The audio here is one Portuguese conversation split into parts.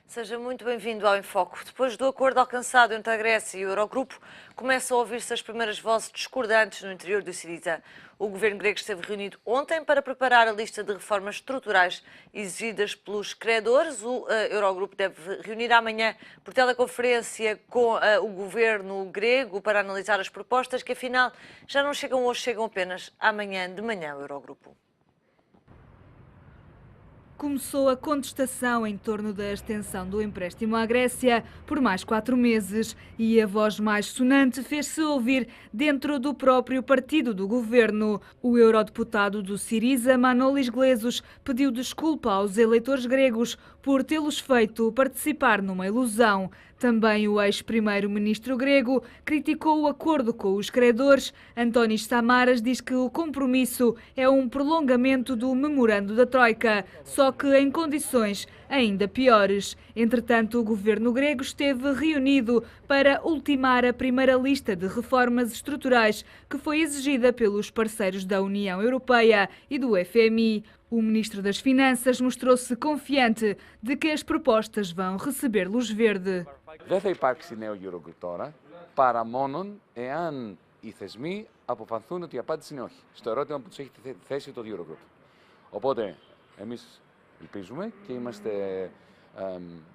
Seja muito bem-vindo ao Enfoque. Depois do acordo alcançado entre a Grécia e o Eurogrupo, começam a ouvir-se as primeiras vozes discordantes no interior do Syriza. O governo grego esteve reunido ontem para preparar a lista de reformas estruturais exigidas pelos credores. O Eurogrupo deve reunir amanhã por teleconferência com o governo grego para analisar as propostas que, afinal, já não chegam hoje, chegam apenas amanhã de manhã ao Eurogrupo. Começou a contestação em torno da extensão do empréstimo à Grécia por mais 4 meses e a voz mais sonante fez-se ouvir dentro do próprio partido do governo. O eurodeputado do Syriza, Manolis Glezos, pediu desculpa aos eleitores gregos por tê-los feito participar numa ilusão. Também o ex-primeiro-ministro grego criticou o acordo com os credores. Antónis Samaras diz que o compromisso é um prolongamento do memorando da Troika, só que em condições ainda piores. Entretanto, o governo grego esteve reunido para ultimar a primeira lista de reformas estruturais que foi exigida pelos parceiros da União Europeia e do FMI. O ministro das Finanças mostrou-se confiante de que as propostas vão receber luz verde. Δεν θα υπάρξει νέο Eurogroup τώρα, παρά μόνον εάν οι θεσμοί αποφανθούν ότι η απάντηση είναι όχι, στο ερώτημα που τους έχει θέσει το Eurogroup. Οπότε, εμείς ελπίζουμε και είμαστε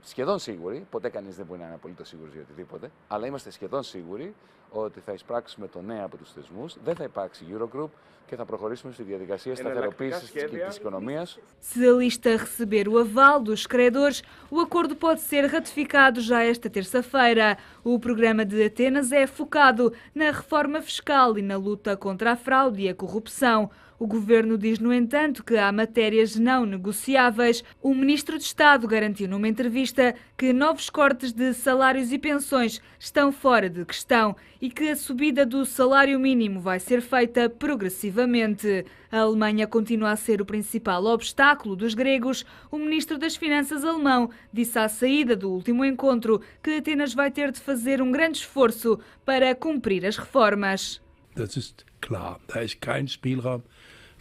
σχεδόν σίγουροι, ποτέ κανείς δεν μπορεί να είναι απολύτως σίγουρος για οτιδήποτε, αλλά είμαστε σχεδόν σίγουροι ότι θα εισπράξουμε το ναι από τους θεσμούς, δεν θα υπάρξει Eurogroup και θα προχωρήσουμε στη διαδικασία σταθεροποίησης της οικονομίας. Se a lista receber o aval dos credores, o acordo pode ser ratificado já esta terça-feira. O programa de Atenas é focado na reforma fiscal e na luta contra a fraude e a corrupção. O governo diz, no entanto, que há matérias não negociáveis. O ministro de Estado garantiu numa entrevista que novos cortes de salários e pensões estão fora de questão e que a subida do salário mínimo vai ser feita progressivamente. A Alemanha continua a ser o principal obstáculo dos gregos. O ministro das Finanças alemão disse à saída do último encontro que Atenas vai ter de fazer um grande esforço para cumprir as reformas. Das ist klar. Da ist kein Spielraum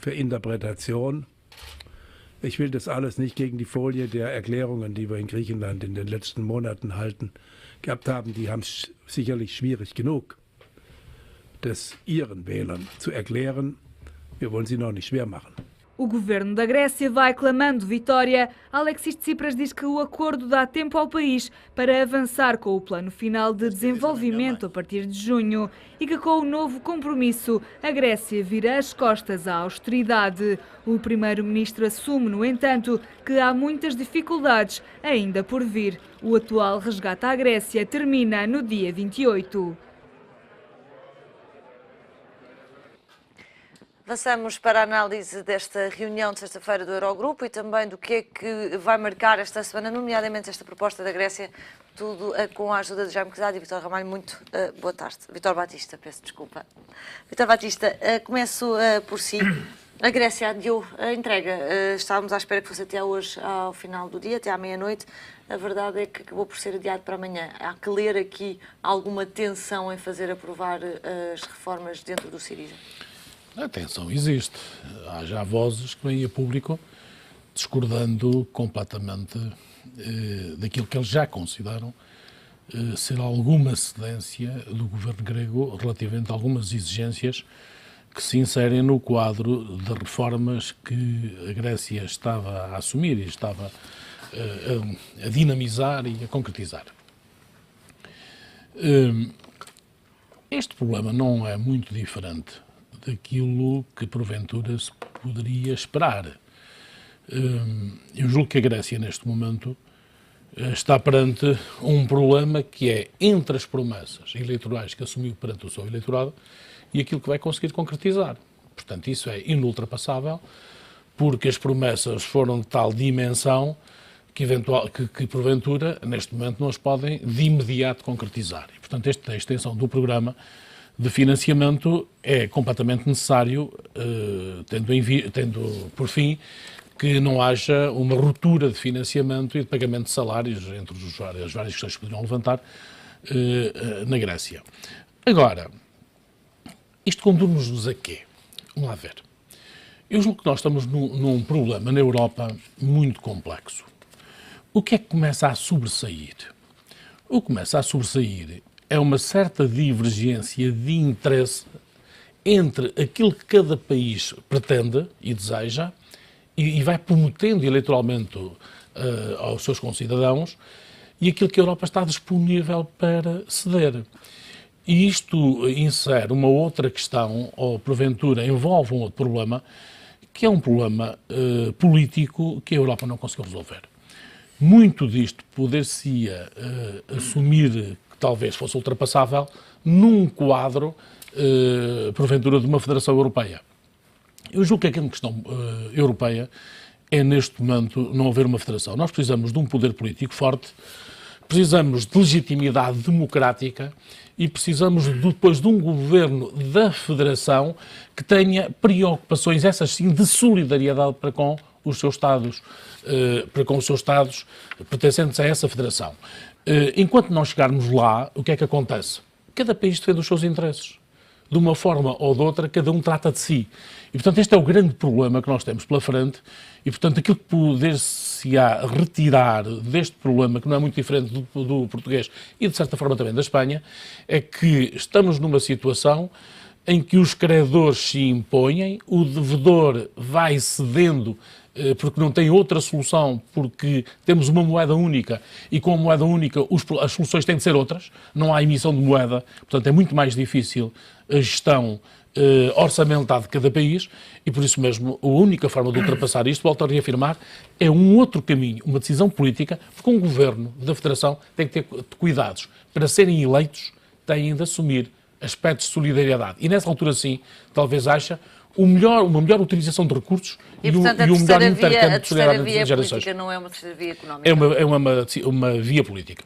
für Interpretation. Ich will das alles nicht gegen die Folie der Erklärungen, die wir in Griechenland in den letzten Monaten gehabt haben. Die haben es sicherlich schwierig genug, das ihren Wählern zu erklären. Wir wollen sie noch nicht schwer machen. O governo da Grécia vai clamando vitória. Alexis Tsipras diz que o acordo dá tempo ao país para avançar com o plano final de desenvolvimento a partir de junho e que com o novo compromisso a Grécia vira as costas à austeridade. O primeiro-ministro assume, no entanto, que há muitas dificuldades ainda por vir. O atual resgate à Grécia termina no dia 28. Avançamos para a análise desta reunião de sexta-feira do Eurogrupo e também do que é que vai marcar esta semana, nomeadamente esta proposta da Grécia, tudo com a ajuda de Jaime Quezada e Vítor Ramalho. Muito boa tarde. Vítor Batista, peço desculpa. Vítor Batista, começo por si. A Grécia adiou a entrega. Estávamos à espera que fosse até hoje, ao final do dia, até à meia-noite. A verdade é que acabou por ser adiado para amanhã. Há que ler aqui alguma tensão em fazer aprovar as reformas dentro do Syriza? A tensão existe. Há já vozes que vêm a público discordando completamente daquilo que eles já consideram ser alguma cedência do governo grego relativamente a algumas exigências que se inserem no quadro de reformas que a Grécia estava a assumir e estava a dinamizar e a concretizar. Este problema não é muito diferente daquilo que porventura se poderia esperar. Eu julgo que a Grécia neste momento está perante um problema que é entre as promessas eleitorais que assumiu perante o seu eleitorado e aquilo que vai conseguir concretizar. Portanto, isso é inultrapassável, porque as promessas foram de tal dimensão que porventura, neste momento, não as podem de imediato concretizar. E, portanto, a extensão do programa de financiamento é completamente necessário, tendo por fim que não haja uma ruptura de financiamento e de pagamento de salários entre as várias questões que poderiam levantar na Grécia. Agora, isto conduz-nos a quê? Vamos lá ver. Eu julgo que nós estamos num problema na Europa muito complexo. O que é que começa a sobressair? O que começa a sobressair é uma certa divergência de interesse entre aquilo que cada país pretende e deseja e vai prometendo eleitoralmente aos seus concidadãos e aquilo que a Europa está disponível para ceder. E isto insere uma outra questão, ou porventura envolve um outro problema, que é um problema político que a Europa não conseguiu resolver. Muito disto poder-se-ia assumir que talvez fosse ultrapassável num quadro, porventura, de uma Federação Europeia. Eu julgo que a grande questão europeia é, neste momento, não haver uma federação. Nós precisamos de um poder político forte, precisamos de legitimidade democrática e precisamos depois de um governo da federação que tenha preocupações, essas sim, de solidariedade para com os seus Estados, pertencentes a essa federação. Enquanto não chegarmos lá, o que é que acontece? Cada país defende os seus interesses. De uma forma ou de outra, cada um trata de si. E, portanto, este é o grande problema que nós temos pela frente e, portanto, aquilo que poder-se-á retirar deste problema, que não é muito diferente do português e, de certa forma, também da Espanha, é que estamos numa situação em que os credores se impõem, o devedor vai cedendo porque não tem outra solução, porque temos uma moeda única e com a moeda única as soluções têm de ser outras, não há emissão de moeda, portanto é muito mais difícil a gestão orçamental de cada país e por isso mesmo a única forma de ultrapassar isto, volto a reafirmar, é um outro caminho, uma decisão política, porque um governo da Federação tem que ter cuidados. Para serem eleitos têm de assumir aspectos de solidariedade e nessa altura sim, talvez acha uma melhor utilização de recursos e um melhor intercâmbio de solidariedade entre as gerações. A terceira via política não é uma terceira via económica. É uma via política.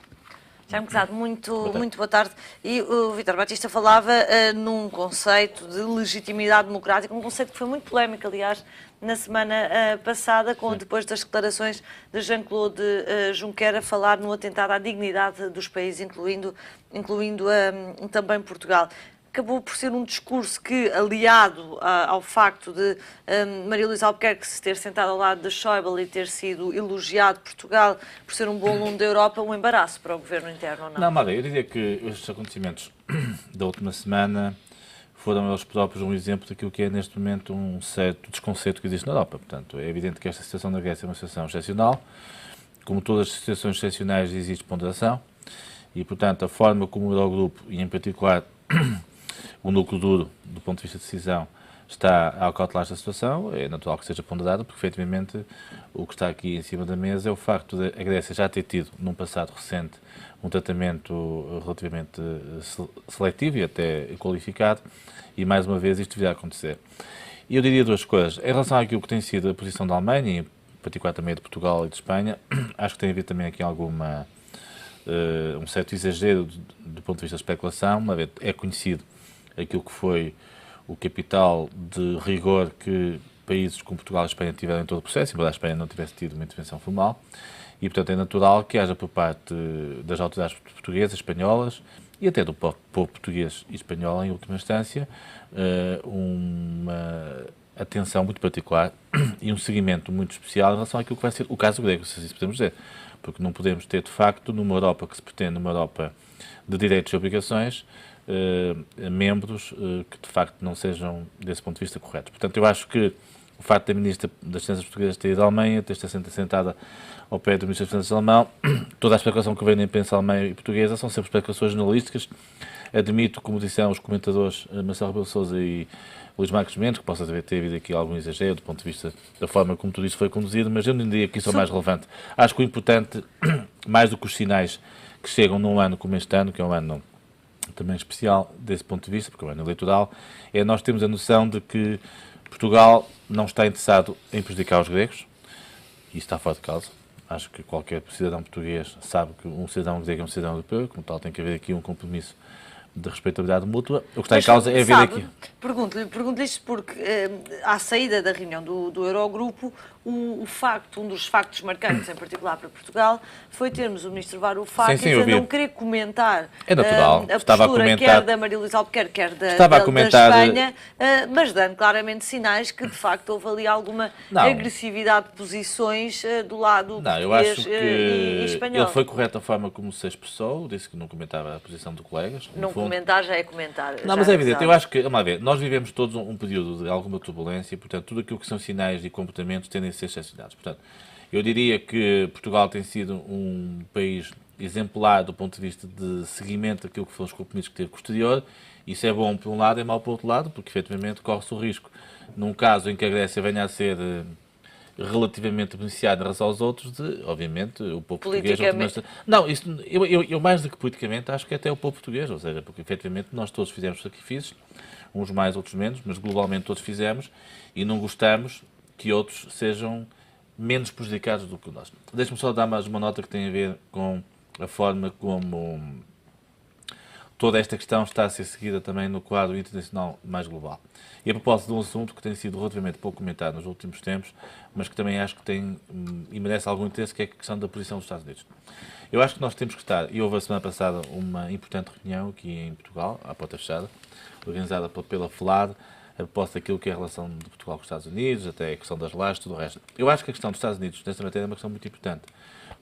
Jaime Quezada, muito boa tarde. E o Vítor Batista falava num conceito de legitimidade democrática, um conceito que foi muito polémico, aliás, na semana passada, depois das declarações de Jean-Claude Juncker a falar no atentado à dignidade dos países, incluindo também Portugal. Acabou por ser um discurso que, aliado ao facto de Maria Luísa Albuquerque se ter sentado ao lado de Schäuble e ter sido elogiado Portugal por ser um bom aluno da Europa, um embaraço para o governo interno, ou não? Não, Maria, eu diria que estes acontecimentos da última semana foram eles próprios um exemplo daquilo que é neste momento um certo desconceito que existe na Europa. Portanto, é evidente que esta situação da Grécia é uma situação excepcional. Como todas as situações excepcionais existe ponderação e, portanto, a forma como o Eurogrupo, e em particular o núcleo duro, do ponto de vista de decisão, está a acautelar esta situação, é natural que seja ponderado, porque, efetivamente, o que está aqui em cima da mesa é o facto de a Grécia já ter tido, num passado recente, um tratamento relativamente seletivo e até qualificado, e, mais uma vez, isto virá a acontecer. E eu diria duas coisas. Em relação àquilo que tem sido a posição da Alemanha, e em particular também de Portugal e de Espanha, acho que tem havido também aqui um certo exagero do ponto de vista da especulação. É conhecido aquilo que foi o capital de rigor que países como Portugal e Espanha tiveram em todo o processo, embora a Espanha não tivesse tido uma intervenção formal, e, portanto, é natural que haja por parte das autoridades portuguesas, espanholas, e até do povo português e espanhol, em última instância, uma atenção muito particular e um seguimento muito especial em relação àquilo que vai ser o caso grego, se assim podemos dizer. Porque não podemos ter, de facto, numa Europa que se pretende, numa Europa de direitos e obrigações, membros que de facto não sejam desse ponto de vista corretos. Portanto, eu acho que o facto da Ministra das Finanças Portuguesas ter ido à Alemanha, ter estado sentada ao pé do Ministro das Finanças alemão, toda a especulação que vem na imprensa alemã e portuguesa são sempre especulações jornalísticas. Admito, como disseram os comentadores Marcelo Rebelo de Sousa e Luís Marcos Mendes, que possa ter havido aqui algum exagero do ponto de vista da forma como tudo isso foi conduzido, mas eu não diria que isso é o mais relevante. Acho que o importante, mais do que os sinais que chegam num ano como este ano, que é um ano também especial desse ponto de vista, porque é um ano eleitoral, é nós termos a noção de que Portugal não está interessado em prejudicar os gregos, e isso está fora de causa. Acho que qualquer cidadão português sabe que um cidadão grego é um cidadão europeu, como tal tem que haver aqui um compromisso de respeitabilidade mútua. O que está em causa é haver aqui... Pergunto-lhe isto porque à saída da reunião do Eurogrupo, um dos factos marcantes, em particular para Portugal, foi termos o ministro Varoufakis Sim, a não querer comentar é natural. a Estava postura a comentar... quer da Maria Luísa Albuquerque, quer da Espanha, mas dando claramente sinais que, de facto, houve ali alguma agressividade de posições do lado português e espanhol. Ele foi correto a forma como se expressou, disse que não comentava a posição de colegas. Não comentar já é comentar. Não, mas é evidente, eu acho que, vamos lá ver, nós vivemos todos um período de alguma turbulência, portanto, tudo aquilo que são sinais e comportamentos tendem a ser excepcionados. Portanto, eu diria que Portugal tem sido um país exemplar do ponto de vista de seguimento daquilo que foram os compromissos que teve com o exterior. Isso é bom por um lado e é mau por outro lado, porque efetivamente corre-se o risco, num caso em que a Grécia venha a ser relativamente beneficiada em relação aos outros, de, obviamente, o povo português... Não, isso, eu mais do que politicamente acho que até o povo português, ou seja, porque efetivamente nós todos fizemos sacrifícios, uns mais, outros menos, mas globalmente todos fizemos, e não gostamos que outros sejam menos prejudicados do que nós. Deixe-me só dar mais uma nota que tem a ver com a forma como toda esta questão está a ser seguida também no quadro internacional mais global. E a propósito de um assunto que tem sido relativamente pouco comentado nos últimos tempos, mas que também acho que tem e merece algum interesse, que é a questão da posição dos Estados Unidos. Eu acho que nós temos que estar, e houve a semana passada uma importante reunião aqui em Portugal, à porta fechada, organizada pela FLAD, a propósito daquilo que é a relação de Portugal com os Estados Unidos, até a questão das lajes, tudo o resto. Eu acho que a questão dos Estados Unidos nesta matéria é uma questão muito importante,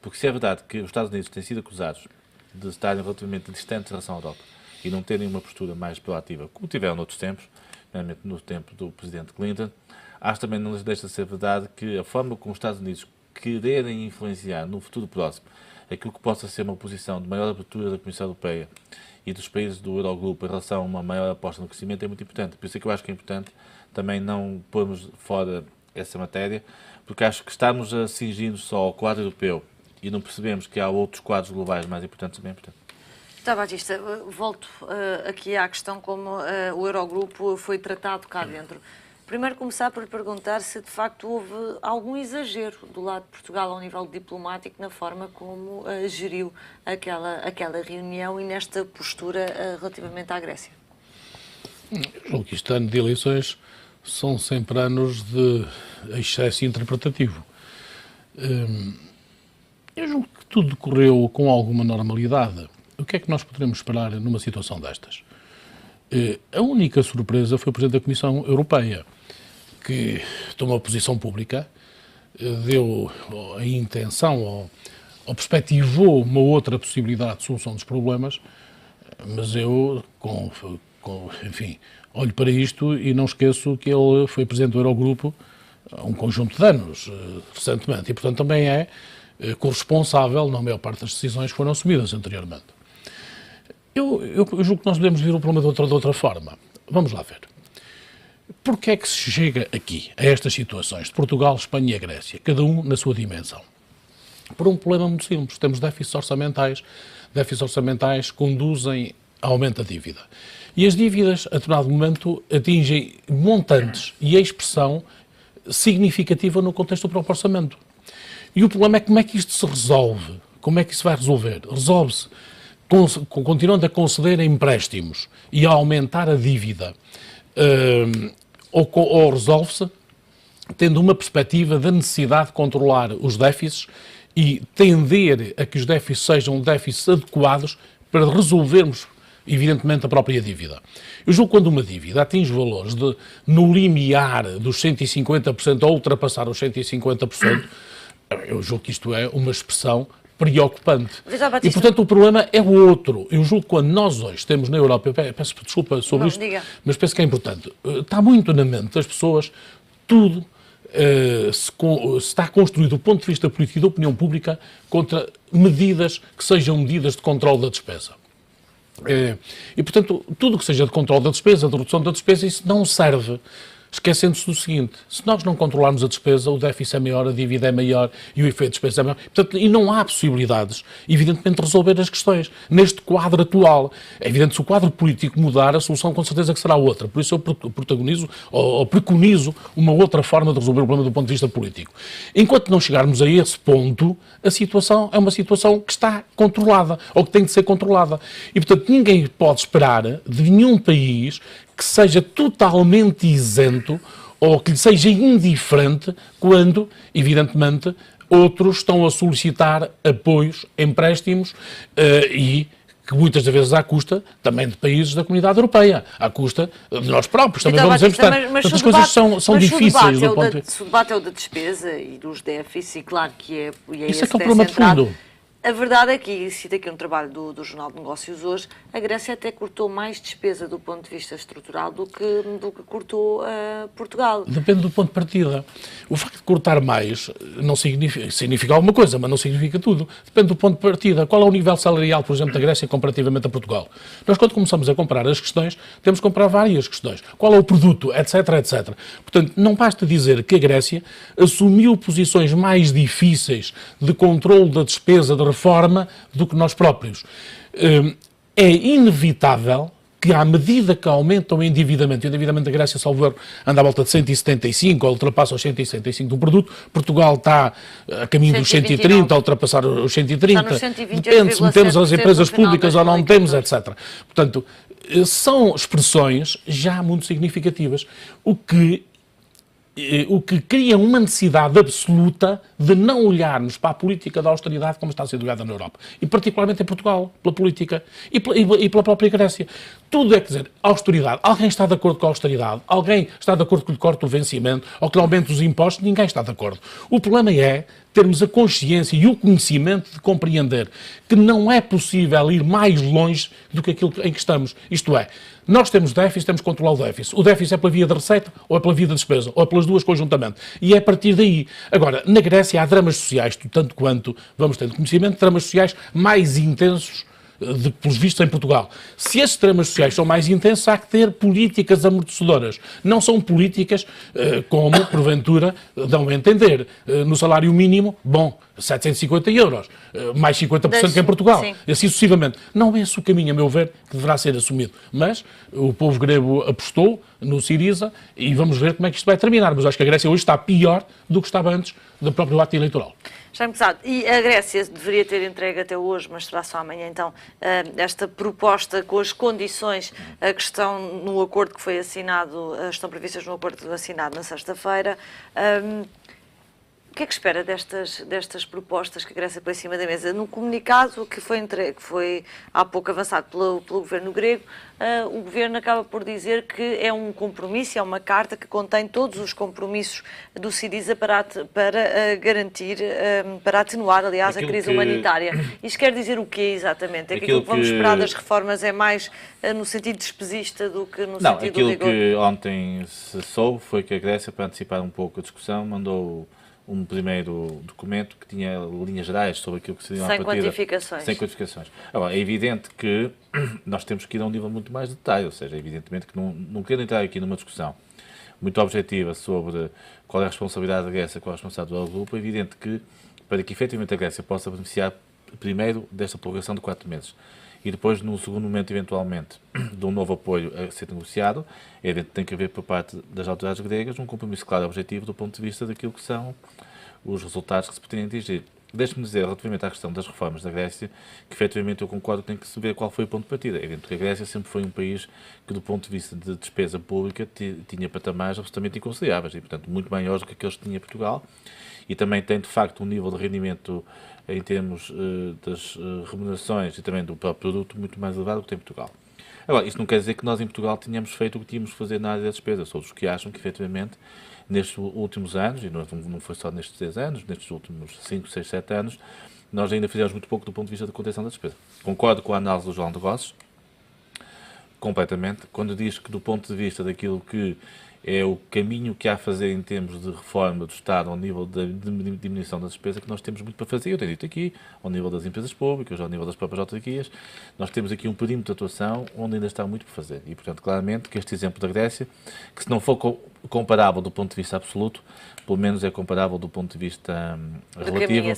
porque se é verdade que os Estados Unidos têm sido acusados de estarem relativamente distantes em relação à Europa e não terem uma postura mais proativa, como tiveram noutros tempos, nomeadamente no tempo do Presidente Clinton, acho também não lhes deixa de ser verdade que a forma como os Estados Unidos quererem influenciar no futuro próximo aquilo que possa ser uma posição de maior abertura da Comissão Europeia e dos países do Eurogrupo em relação a uma maior aposta no crescimento é muito importante. Por isso é que eu acho que é importante também não pormos fora essa matéria, porque acho que estarmos a cingir-nos só ao quadro europeu e não percebemos que há outros quadros globais mais importantes também é importante. Batista, volto aqui à questão como o Eurogrupo foi tratado cá dentro. Primeiro começar por perguntar se de facto houve algum exagero do lado de Portugal ao nível diplomático na forma como geriu aquela reunião e nesta postura relativamente à Grécia. Eu julgo que este ano de eleições são sempre anos de excesso interpretativo. Eu julgo que tudo decorreu com alguma normalidade. O que é que nós poderemos esperar numa situação destas? A única surpresa foi o Presidente da Comissão Europeia, que tomou posição pública, deu a intenção ou perspectivou uma outra possibilidade de solução dos problemas, mas eu, enfim, olho para isto e não esqueço que ele foi Presidente do Eurogrupo há um conjunto de anos, recentemente, e portanto também é corresponsável na maior parte das decisões que foram assumidas anteriormente. Eu julgo que nós devemos ver o problema de outra forma. Vamos lá ver. Porquê é que se chega aqui, a estas situações, de Portugal, Espanha e a Grécia, cada um na sua dimensão? Por um problema muito simples. Temos déficits orçamentais. Déficits orçamentais conduzem a aumento da dívida. E as dívidas, a determinado momento, atingem montantes e a expressão significativa no contexto do próprio orçamento. E o problema é como é que isto se resolve. Como é que isso vai resolver? Resolve-se continuando a conceder empréstimos e a aumentar a dívida, ou resolve-se tendo uma perspectiva da necessidade de controlar os déficits e tender a que os déficits sejam déficits adequados para resolvermos, evidentemente, a própria dívida. Eu julgo que quando uma dívida atinge valores no limiar dos 150% ou ultrapassar os 150%, eu julgo que isto é uma expressão preocupante. E, portanto, o problema é o outro. Eu julgo que quando nós hoje temos na Europa, eu peço desculpa sobre isto, mas penso que é importante, está muito na mente das pessoas, tudo se está construído do ponto de vista político e da opinião pública contra medidas que sejam medidas de controle da despesa. E, portanto, tudo que seja de controle da despesa, de redução da despesa, isso não serve. Esquecendo-se do seguinte, se nós não controlarmos a despesa, o déficit é maior, a dívida é maior e o efeito de despesa é maior. Portanto, e não há possibilidades, evidentemente, de resolver as questões. Neste quadro atual, é evidente que se o quadro político mudar, a solução com certeza que será outra. Por isso eu protagonizo ou preconizo uma outra forma de resolver o problema do ponto de vista político. Enquanto não chegarmos a esse ponto, a situação é uma situação que está controlada, ou que tem de ser controlada. E, portanto, ninguém pode esperar de nenhum país que seja totalmente isento ou que lhe seja indiferente quando, evidentemente, outros estão a solicitar apoios, empréstimos e que muitas das vezes à custa também de países da Comunidade Europeia, à custa de nós próprios. Também vamos emprestar. Portanto, as coisas são difíceis do ponto de vista. Se o debate é o da despesa e dos déficits, e claro que é, e isso é que é o problema de fundo. A verdade é que, e cito aqui um trabalho do Jornal de Negócios hoje, a Grécia até cortou mais despesa do ponto de vista estrutural do que cortou Portugal. Depende do ponto de partida. O facto de cortar mais não significa alguma coisa, mas não significa tudo. Depende do ponto de partida. Qual é o nível salarial, por exemplo, da Grécia comparativamente a Portugal? Nós, quando começamos a comparar as questões, temos que comparar várias questões. Qual é o produto, etc, etc. Portanto, não basta dizer que a Grécia assumiu posições mais difíceis de controle da despesa, de reforma, do que nós próprios. É inevitável que, à medida que aumenta o endividamento da Grécia, salvo erro, anda à volta de 175, ou ultrapassa os 165 do produto, Portugal está a caminho dos 130, a ultrapassar os 130, depende se metemos as empresas públicas ou não metemos, etc. Portanto, são expressões já muito significativas, o que cria uma necessidade absoluta de não olharmos para a política da austeridade como está a ser julgada na Europa. E particularmente em Portugal, pela política e pela própria Grécia. Tudo é, quer dizer, austeridade. Alguém está de acordo com a austeridade? Alguém está de acordo que lhe corte o vencimento ou que lhe aumente os impostos? Ninguém está de acordo. O problema é termos a consciência e o conhecimento de compreender que não é possível ir mais longe do que aquilo em que estamos. Isto é, nós temos déficit, temos que controlar o déficit. O déficit é pela via da receita ou é pela via da despesa, ou é pelas duas conjuntamente. E é a partir daí. Agora, na Grécia há dramas sociais, tanto quanto vamos tendo conhecimento, dramas sociais mais intensos pelos vistos em Portugal. Se esses dramas sociais são mais intensos, há que ter políticas amortecedoras. Não são políticas como, porventura, dão a entender. No salário mínimo, bom, 750 euros, mais 50% que em Portugal, e assim sucessivamente. Não é esse o caminho, a meu ver, que deverá ser assumido. Mas o povo grego apostou no Syriza e vamos ver como é que isto vai terminar. Mas acho que a Grécia hoje está pior do que estava antes do próprio ato eleitoral. Jaime Pesado, e a Grécia deveria ter entregue até hoje, mas será só amanhã então, esta proposta com as condições que estão no acordo que foi assinado, estão previstas no acordo assinado na sexta-feira. O que é que espera destas propostas que a Grécia põe em cima da mesa? No comunicado que foi entregue, que foi há pouco avançado pelo governo grego, o governo acaba por dizer que é um compromisso, é uma carta que contém todos os compromissos do Syriza para garantir, para atenuar, aliás, a crise humanitária. Isto quer dizer o quê exatamente? É que aquilo que vamos esperar das reformas é mais no sentido despesista do que no sentido do rigor? Aquilo que ontem se soube foi que a Grécia, para antecipar um pouco a discussão, mandou um primeiro documento que tinha linhas gerais sobre aquilo que seriam a partida. Sem quantificações. Agora, é evidente que nós temos que ir a um nível muito mais de detalhe, ou seja, evidentemente que não quero entrar aqui numa discussão muito objetiva sobre qual é a responsabilidade da Grécia, qual é a responsabilidade do grupo. É evidente que, para que efetivamente a Grécia possa beneficiar primeiro desta prorrogação de 4 meses e depois, num segundo momento, eventualmente, de um novo apoio a ser negociado, é evidente que tem que haver, por parte das autoridades gregas, um compromisso claro e objetivo do ponto de vista daquilo que são os resultados que se pretendem atingir. Deixe-me dizer, relativamente à questão das reformas da Grécia, que efetivamente eu concordo que tem que se ver qual foi o ponto de partida. É evidente que a Grécia sempre foi um país que, do ponto de vista de despesa pública, tinha patamares absolutamente inconsideráveis e, portanto, muito maiores do que aqueles que tinha Portugal, e também tem, de facto, um nível de rendimento em termos das remunerações e também do próprio produto muito mais elevado do que tem Portugal. Agora, isso não quer dizer que nós em Portugal tínhamos feito o que tínhamos de fazer na área da despesa. Sou dos que acham que, efetivamente, nestes últimos anos, e não foi só nestes 10 anos, nestes últimos 5, 6, 7 anos, nós ainda fizemos muito pouco do ponto de vista da contenção da despesa. Concordo com a análise do Jornal de Negócios, completamente, quando diz que, do ponto de vista daquilo que é o caminho que há a fazer em termos de reforma do Estado ao nível da diminuição da despesa, que nós temos muito para fazer. Eu tenho dito aqui, ao nível das empresas públicas, ao nível das próprias autarquias, nós temos aqui um perímetro de atuação onde ainda está muito por fazer. E, portanto, claramente que este exemplo da Grécia, que se não for comparável do ponto de vista absoluto, pelo menos é comparável do ponto de vista relativo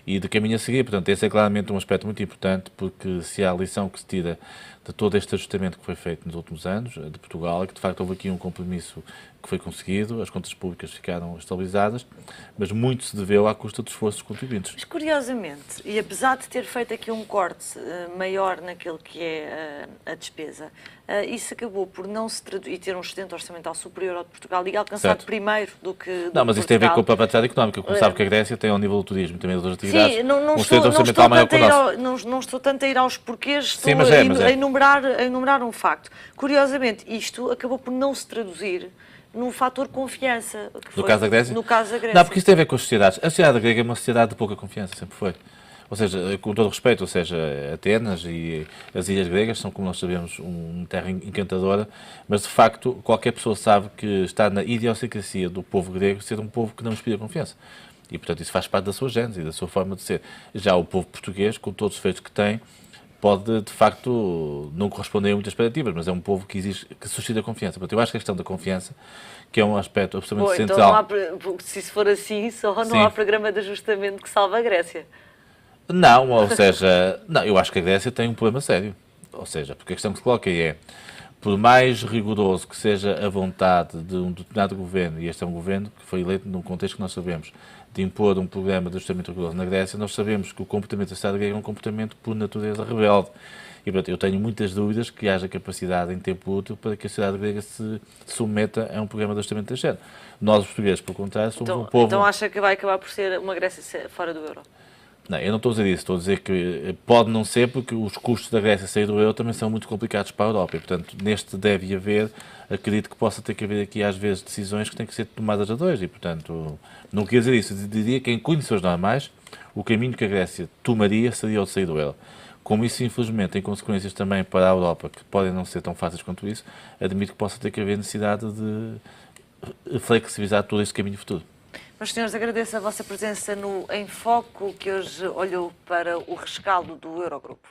e de caminho a seguir. Portanto, esse é claramente um aspecto muito importante, porque se há a lição que se tira de todo este ajustamento que foi feito nos últimos anos, de Portugal, é que de facto houve aqui um compromisso que foi conseguido, as contas públicas ficaram estabilizadas, mas muito se deveu à custa dos esforços dos contribuintes. Mas curiosamente, e apesar de ter feito aqui um corte maior naquilo que é a despesa, isso acabou por não se traduzir e ter um excedente orçamental superior ao de Portugal e alcançado Certo. primeiro do que Não, mas isto tem a ver com a própria atividade económica. Como sabe que a Grécia tem ao nível do turismo e também das outras atividades um excedente orçamental maior que o nosso. Não estou tanto a ir aos porquês, estou Sim, mas a enumerar um facto. Curiosamente, isto acabou por não se traduzir no fator confiança. No caso da Grécia? No caso da Grécia. Não, porque isso tem a ver com as sociedades. A sociedade grega é uma sociedade de pouca confiança, sempre foi. Ou seja, com todo o respeito, ou seja, Atenas e as ilhas gregas são, como nós sabemos, uma terra encantadora, mas de facto qualquer pessoa sabe que está na idiosincrasia do povo grego ser um povo que não inspira confiança. E, portanto, isso faz parte da sua gênese e da sua forma de ser. Já o povo português, com todos os feitos que tem, pode, de facto, não corresponder a muitas expectativas, mas é um povo que exige, que suscita confiança. Portanto, eu acho que a questão da confiança, que é um aspecto absolutamente Então central... se isso for assim, só não Sim. há programa de ajustamento que salve a Grécia. Não, ou seja, não, eu acho que a Grécia tem um problema sério. Ou seja, porque a questão que se coloca é, por mais rigoroso que seja a vontade de um determinado governo, e este é um governo que foi eleito num contexto que nós sabemos, de impor um programa de ajustamento rigoroso na Grécia, nós sabemos que o comportamento da sociedade grega é um comportamento por natureza rebelde. E, portanto, eu tenho muitas dúvidas que haja capacidade em tempo útil para que a sociedade grega se submeta a um programa de ajustamento deste género. Nós, os portugueses, por contrário, somos um povo... Então acha que vai acabar por ser uma Grécia fora do euro? Não, eu não estou a dizer isso, estou a dizer que pode não ser porque os custos da Grécia sair do euro também são muito complicados para a Europa e, portanto, neste deve haver, acredito que possa ter que haver aqui às vezes decisões que têm que ser tomadas a dois e, portanto, não queria dizer isso, eu diria que em condições normais o caminho que a Grécia tomaria seria o de sair do euro. Como isso, infelizmente, tem consequências também para a Europa que podem não ser tão fáceis quanto isso, admito que possa ter que haver necessidade de flexibilizar todo esse caminho futuro. Meus senhores, agradeço a vossa presença no Em Foco, que hoje olhou para o rescaldo do Eurogrupo.